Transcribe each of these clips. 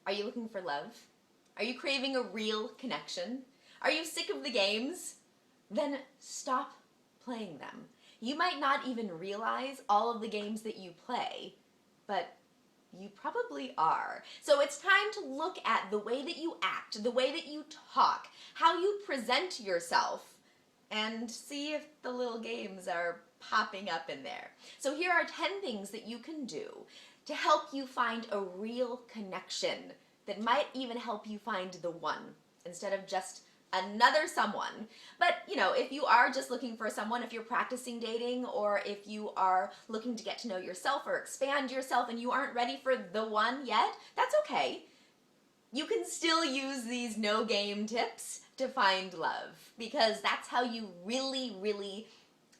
Are you looking for love? Are you craving a real connection? Are you sick of the games? Then stop playing them. You might not even realize all of the games that you play, but you probably are. So it's time to look at the way that you act, the way that you talk, how you present yourself, and see if the little games are popping up in there. So here are 10 things that you can do to help you find a real connection that might even help you find the one instead of just another someone. But, if you are just looking for someone, if you're practicing dating, or if you are looking to get to know yourself or expand yourself and you aren't ready for the one yet, that's okay. You can still use these no game tips to find love, because that's how you really, really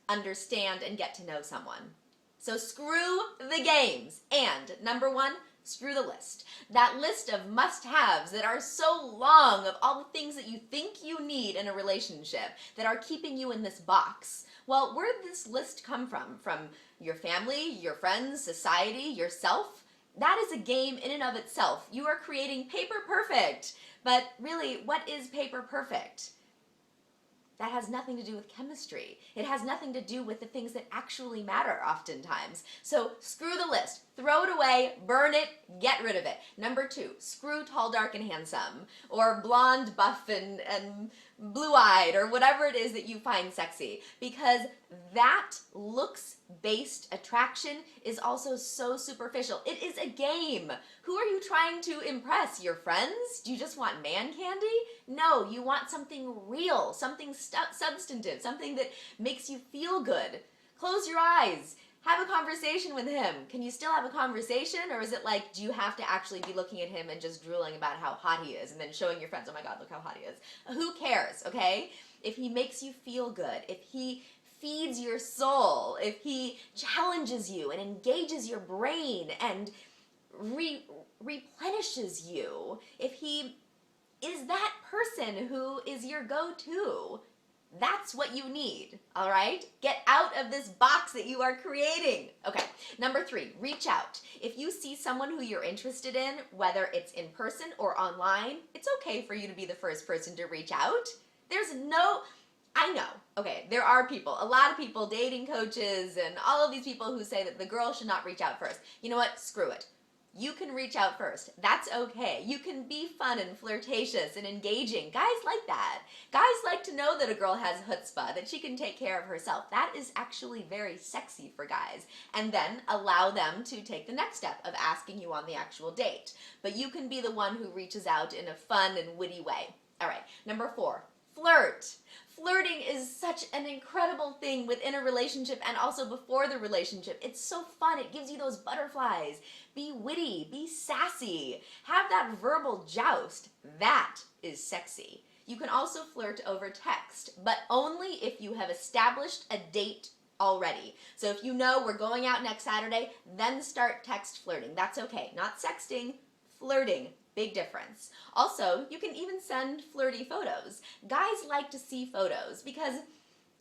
understand and get to know someone. So screw the games. And number one, screw the list. That list of must-haves that are so long of all the things that you think you need in a relationship that are keeping you in this box. Well, where did this list come from? From your family, your friends, society, yourself? That is a game in and of itself. You are creating paper perfect. But really, what is paper perfect? That has nothing to do with chemistry. It has nothing to do with the things that actually matter oftentimes. So screw the list. Throw it away, burn it, get rid of it. Number two, screw tall, dark, and handsome, or blonde, buff, and blue-eyed, or whatever it is that you find sexy, because that looks-based attraction is also so superficial. It is a game. Who are you trying to impress? Your friends? Do you just want man candy? No, you want something real, something substantive, something that makes you feel good. Close your eyes. Have a conversation with him. Can you still have a conversation? Or is it like, do you have to actually be looking at him and just drooling about how hot he is and then showing your friends, oh my God, look how hot he is. Who cares, okay? If he makes you feel good, if he feeds your soul, if he challenges you and engages your brain and replenishes you, if he is that person who is your go-to, that's what you need, all right? Get out of this box that you are creating. Okay, number three, reach out. If you see someone who you're interested in, whether it's in person or online, it's okay for you to be the first person to reach out. I know, okay, there are people, a lot of people, dating coaches and all of these people who say that the girl should not reach out first. You know what? Screw it. You can reach out first. That's okay. You can be fun and flirtatious and engaging. Guys like that. Guys like to know that a girl has chutzpah, that she can take care of herself. That is actually very sexy for guys. And then allow them to take the next step of asking you on the actual date. But you can be the one who reaches out in a fun and witty way. All right, number four, flirt. Flirting is such an incredible thing within a relationship and also before the relationship. It's so fun. It gives you those butterflies. Be witty. Be sassy. Have that verbal joust. That is sexy. You can also flirt over text, but only if you have established a date already. So if you know we're going out next Saturday, then start text flirting. That's okay. Not sexting, flirting. Big difference. Also, you can even send flirty photos. Guys like to see photos because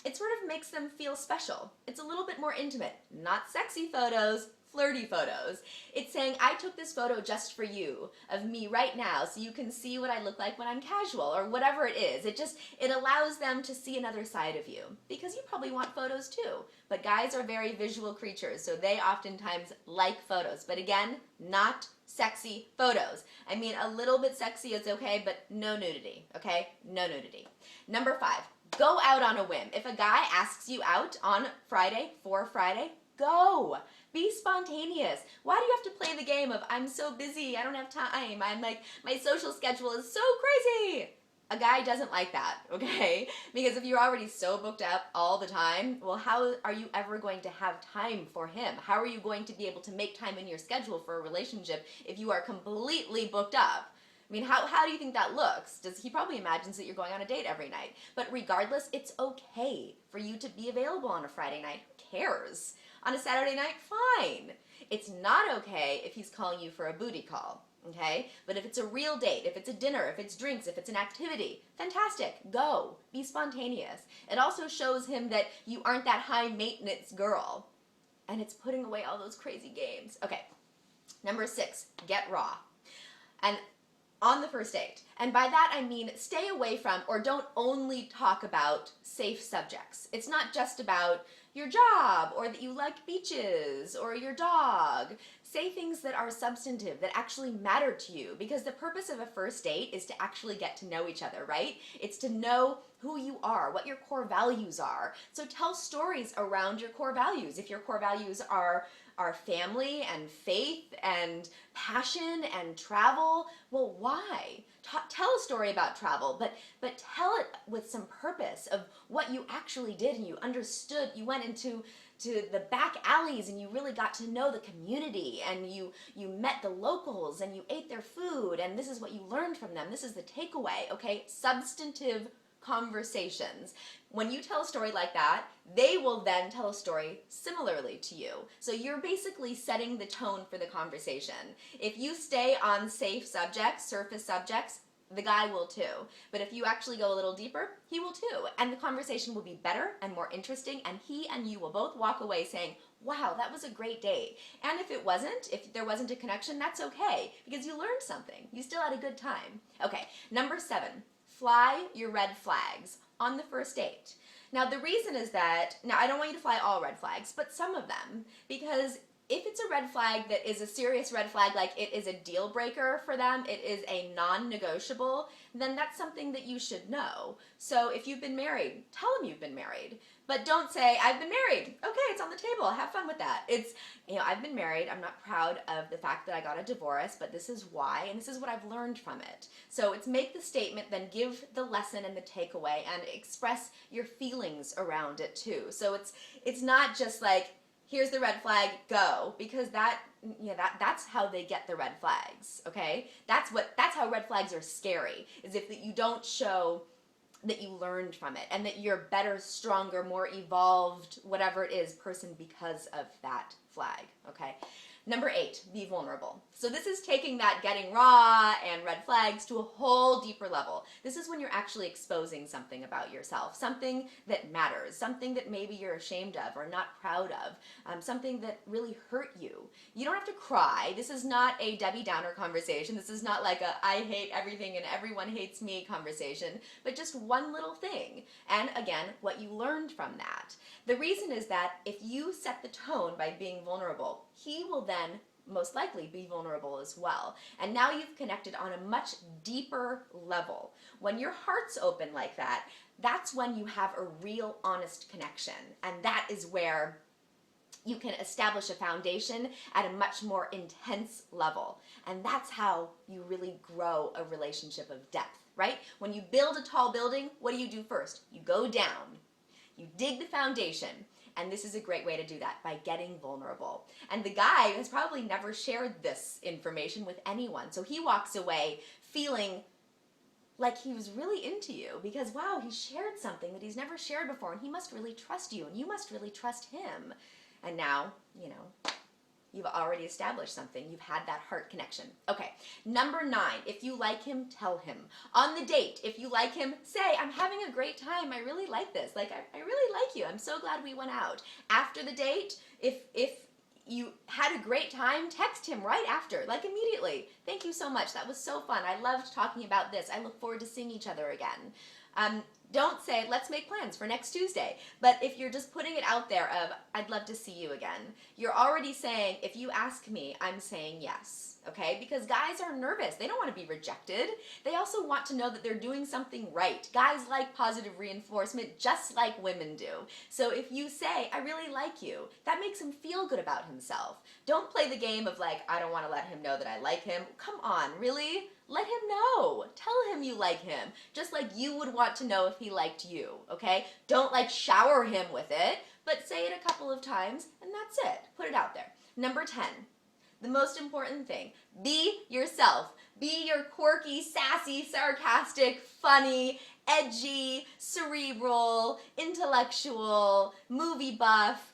it sort of makes them feel special. It's a little bit more intimate. Not sexy photos, flirty photos. It's saying, I took this photo just for you, of me right now, so you can see what I look like when I'm casual, or whatever it is. It allows them to see another side of you, because you probably want photos too. But guys are very visual creatures, so they oftentimes like photos. But again, not sexy photos. I mean, a little bit sexy is okay, but no nudity, okay? No nudity. Number five, go out on a whim. If a guy asks you out on Friday, for Friday, go. Be spontaneous. Why do you have to play the game of, I'm so busy, I don't have time, I'm like, my social schedule is so crazy? A guy doesn't like that, okay? Because if you're already so booked up all the time, well, how are you ever going to have time for him? How are you going to be able to make time in your schedule for a relationship if you are completely booked up? I mean, how do you think that looks? He probably imagines that you're going on a date every night. But regardless, it's okay for you to be available on a Friday night. Who cares? On a Saturday night, fine. It's not okay if he's calling you for a booty call. Okay? But if it's a real date, if it's a dinner, if it's drinks, if it's an activity, fantastic. Go. Be spontaneous. It also shows him that you aren't that high maintenance girl. And it's putting away all those crazy games. Okay. Number six, get raw. And on the first date. And by that I mean stay away from, or don't only talk about safe subjects. It's not just about your job, or that you like beaches, or your dog. Say things that are substantive, that actually matter to you, because the purpose of a first date is to actually get to know each other, right? It's to know who you are, what your core values are. So tell stories around your core values. If your core values are family and faith and passion and travel, well, why? Tell a story about travel, but tell it with some purpose of what you actually did, and you understood. You went into the back alleys and you really got to know the community, and you met the locals and you ate their food, and this is what you learned from them. This is the takeaway, okay? Substantive conversations. When you tell a story like that, they will then tell a story similarly to you. So you're basically setting the tone for the conversation. If you stay on safe subjects, surface subjects, the guy will too. But if you actually go a little deeper, he will too. And the conversation will be better and more interesting, and he and you will both walk away saying, wow, that was a great date. And if there wasn't a connection, that's okay, because you learned something. You still had a good time. Okay, number 7. Fly your red flags on the first date. Now the reason is that, now I don't want you to fly all red flags, but some of them, because if it's a red flag that is a serious red flag, like it is a deal breaker for them, it is a non-negotiable, then that's something that you should know. So if you've been married, tell them you've been married. But don't say, I've been married. Okay, it's on the table. Have fun with that. It's, I've been married. I'm not proud of the fact that I got a divorce, but this is why, and this is what I've learned from it. So it's make the statement, then give the lesson and the takeaway, and express your feelings around it too. So it's not just like, here's the red flag, go, because that's how they get the red flags, okay? That's how red flags are scary, is if you don't show that you learned from it, and that you're better, stronger, more evolved, whatever it is, person because of that flag, okay? Number 8, be vulnerable. So this is taking that getting raw and red flags to a whole deeper level. This is when you're actually exposing something about yourself, something that matters, something that maybe you're ashamed of or not proud of, something that really hurt you. You don't have to cry. This is not a Debbie Downer conversation. This is not like a I hate everything and everyone hates me conversation, but just one little thing. And again, what you learned from that. The reason is that if you set the tone by being vulnerable, he will then most likely be vulnerable as well. And now you've connected on a much deeper level. When your heart's open like that, that's when you have a real honest connection. And that is where you can establish a foundation at a much more intense level. And that's how you really grow a relationship of depth, right? When you build a tall building, what do you do first? You go down. You dig the foundation. And this is a great way to do that, by getting vulnerable. And the guy has probably never shared this information with anyone. So he walks away feeling like he was really into you, because wow, he shared something that he's never shared before, and he must really trust you, and you must really trust him. And now, you've already established something. You've had that heart connection. Okay, number 9, if you like him, tell him. On the date, if you like him, say, I'm having a great time. I really like this. Like, I really like you. I'm so glad we went out. After the date, if you had a great time, text him right after, like immediately. Thank you so much. That was so fun. I loved talking about this. I look forward to seeing each other again. Don't say, let's make plans for next Tuesday. But if you're just putting it out there of, I'd love to see you again, you're already saying, if you ask me, I'm saying yes, okay? Because guys are nervous. They don't want to be rejected. They also want to know that they're doing something right. Guys like positive reinforcement just like women do. So if you say, I really like you, that makes him feel good about himself. Don't play the game of like, I don't want to let him know that I like him. Come on, really? Let him know. Tell him you like him, just like you would want to know if he liked you, okay? Don't like shower him with it, but say it a couple of times, and that's it. Put it out there. Number 10, the most important thing, be yourself. Be your quirky, sassy, sarcastic, funny, edgy, cerebral, intellectual, movie buff,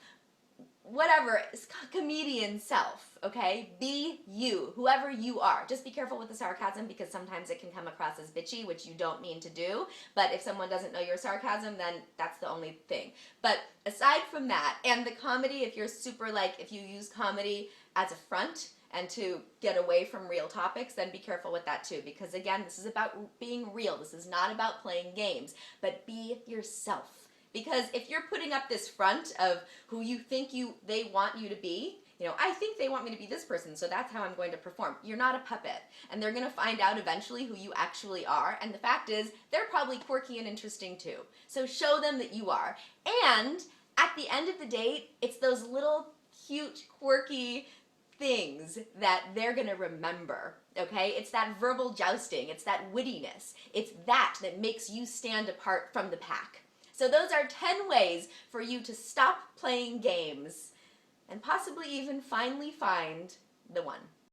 whatever, comedian self, okay? Be you, whoever you are. Just be careful with the sarcasm, because sometimes it can come across as bitchy, which you don't mean to do. But if someone doesn't know your sarcasm, then that's the only thing. But aside from that, and the comedy, if you're super if you use comedy as a front and to get away from real topics, then be careful with that too. Because again, this is about being real. This is not about playing games, but be yourself. Because if you're putting up this front of who you think they want you to be, I think they want me to be this person, so that's how I'm going to perform. You're not a puppet, and they're going to find out eventually who you actually are, and the fact is, they're probably quirky and interesting too. So show them that you are. And at the end of the date, it's those little cute, quirky things that they're going to remember, okay? It's that verbal jousting, it's that wittiness, it's that makes you stand apart from the pack. So those are 10 ways for you to stop playing games and possibly even finally find the one.